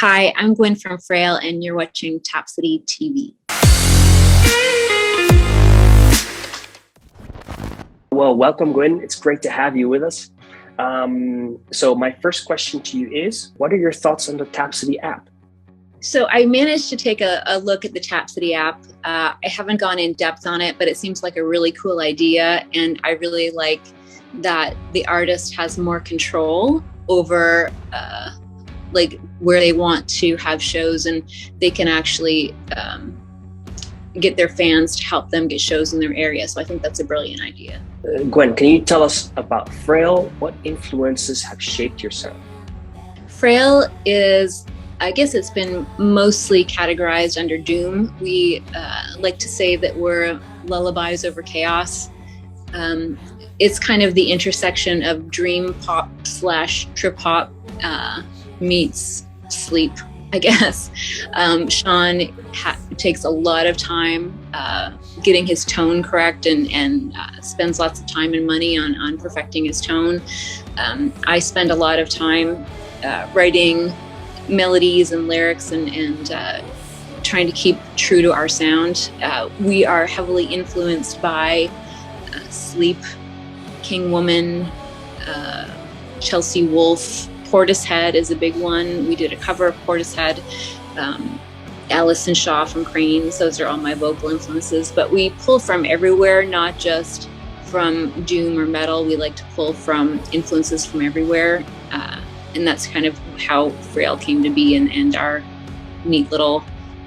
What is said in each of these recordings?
Hi, I'm Gwyn from Frayle, and you're watching Tapsody TV. Well, welcome, Gwyn. It's great to have you with us. So my first question to you is, what are your thoughts on the Tapsody app? So I managed to take a look at the Tapsody app. I haven't gone in depth on it, but it seems like a really cool idea. And I really like that the artist has more control over like where they want to have shows, and they can actually get their fans to help them get shows in their area. So I think that's a brilliant idea. Gwyn, can you tell us about Frayle? What influences have shaped your sound? Frayle is, I guess it's been mostly categorized under doom. We like to say that we're lullabies over chaos. It's kind of the intersection of dream pop / trip hop meets sleep, I guess. Sean takes a lot of time getting his tone correct and spends lots of time and money on perfecting his tone. I spend a lot of time writing melodies and lyrics and trying to keep true to our sound. We are heavily influenced by Sleep, King Woman, Chelsea Wolfe. Portishead is a big one. We did a cover of Portishead. Alison Shaw from Cranes. Those are all my vocal influences. But we pull from everywhere, not just from doom or metal. We like to pull from influences from everywhere. And that's kind of how Frayle came to be and our neat little,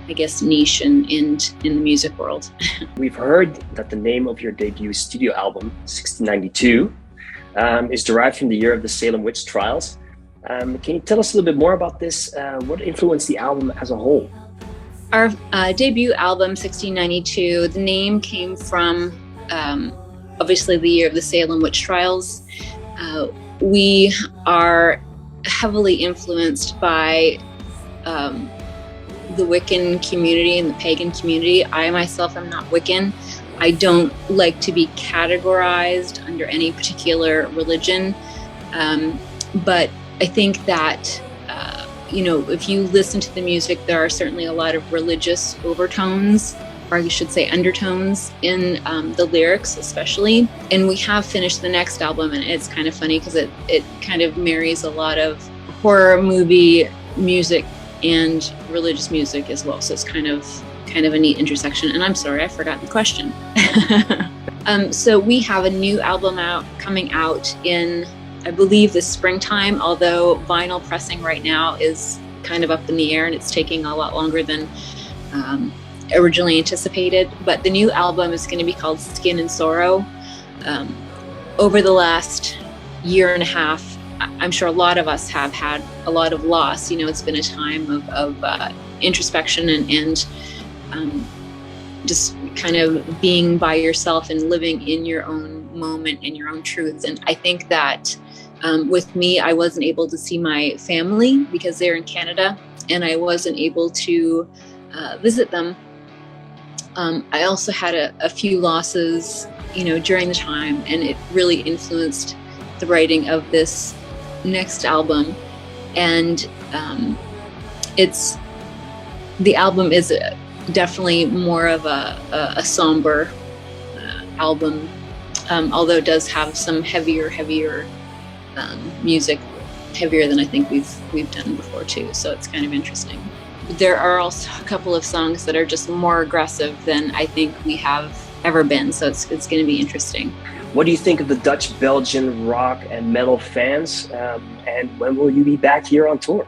I guess, niche in the music world. We've heard that the name of your debut studio album, 1692, is derived from the year of the Salem witch trials. Can you tell us a little bit more about this? What influenced the album as a whole? Our debut album, 1692, the name came from obviously the year of the Salem witch trials. We are heavily influenced by the Wiccan community and the pagan community. I myself am not Wiccan. I don't like to be categorized under any particular religion, but I think that, if you listen to the music, there are certainly a lot of religious overtones, or I should say undertones, in the lyrics especially. And we have finished the next album, and it's kind of funny because it kind of marries a lot of horror movie music and religious music as well. So it's kind of a neat intersection. And I'm sorry, I forgot the question. So we have a new album coming out in, I believe, this springtime, although vinyl pressing right now is kind of up in the air and it's taking a lot longer than originally anticipated. But the new album is going to be called Skin and Sorrow. Over the last year and a half, I'm sure a lot of us have had a lot of loss. It's been a time of introspection and just kind of being by yourself and living in your own moment and your own truths. And I think that with me, I wasn't able to see my family because they're in Canada, and I wasn't able to visit them. I also had a few losses, during the time, and it really influenced the writing of this next album. And the album is definitely more of a somber album, although it does have some heavier music, heavier than I think we've done before too. So it's kind of interesting. There are also a couple of songs that are just more aggressive than I think we have ever been. So it's going to be interesting. What do you think of the Dutch, Belgian rock and metal fans? And when will you be back here on tour?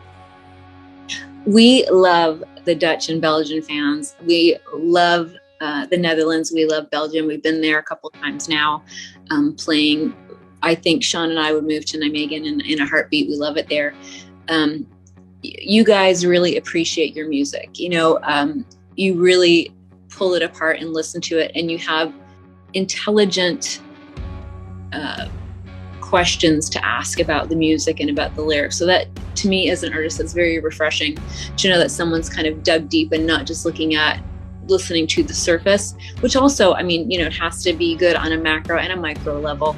We love the Dutch and Belgian fans. We love the Netherlands. We love Belgium. We've been there a couple of times now, playing. I think Sean and I would move to Nijmegen in a heartbeat. We love it there. You guys really appreciate your music. You really pull it apart and listen to it, and you have intelligent questions to ask about the music and about the lyrics. So that, to me, as an artist, that's very refreshing to know that someone's kind of dug deep and not just listening to the surface, which also, it has to be good on a macro and a micro level.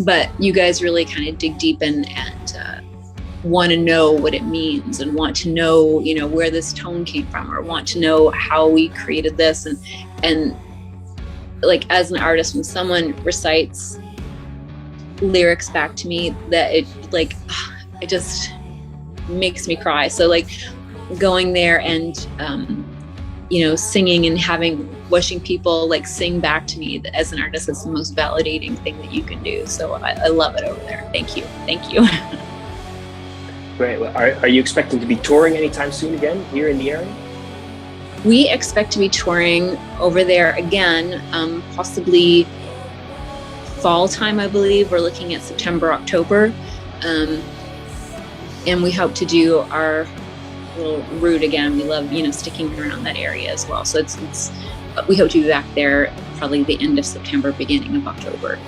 But you guys really kind of dig deep and want to know what it means and want to know, you know, where this tone came from, or want to know how we created this. And like, as an artist, when someone recites lyrics back to me, that it just makes me cry. So like going there and you know, singing and wishing people like sing back to me as an artist, is the most validating thing that you can do. So I love it over there. Thank you. Great. Well, are you expecting to be touring anytime soon again here in the area? We expect to be touring over there again, possibly fall time, I believe. We're looking at September, October. And we hope to do our little route again. We love, you know, sticking around that area as well. So we hope to be back there probably the end of September, beginning of October.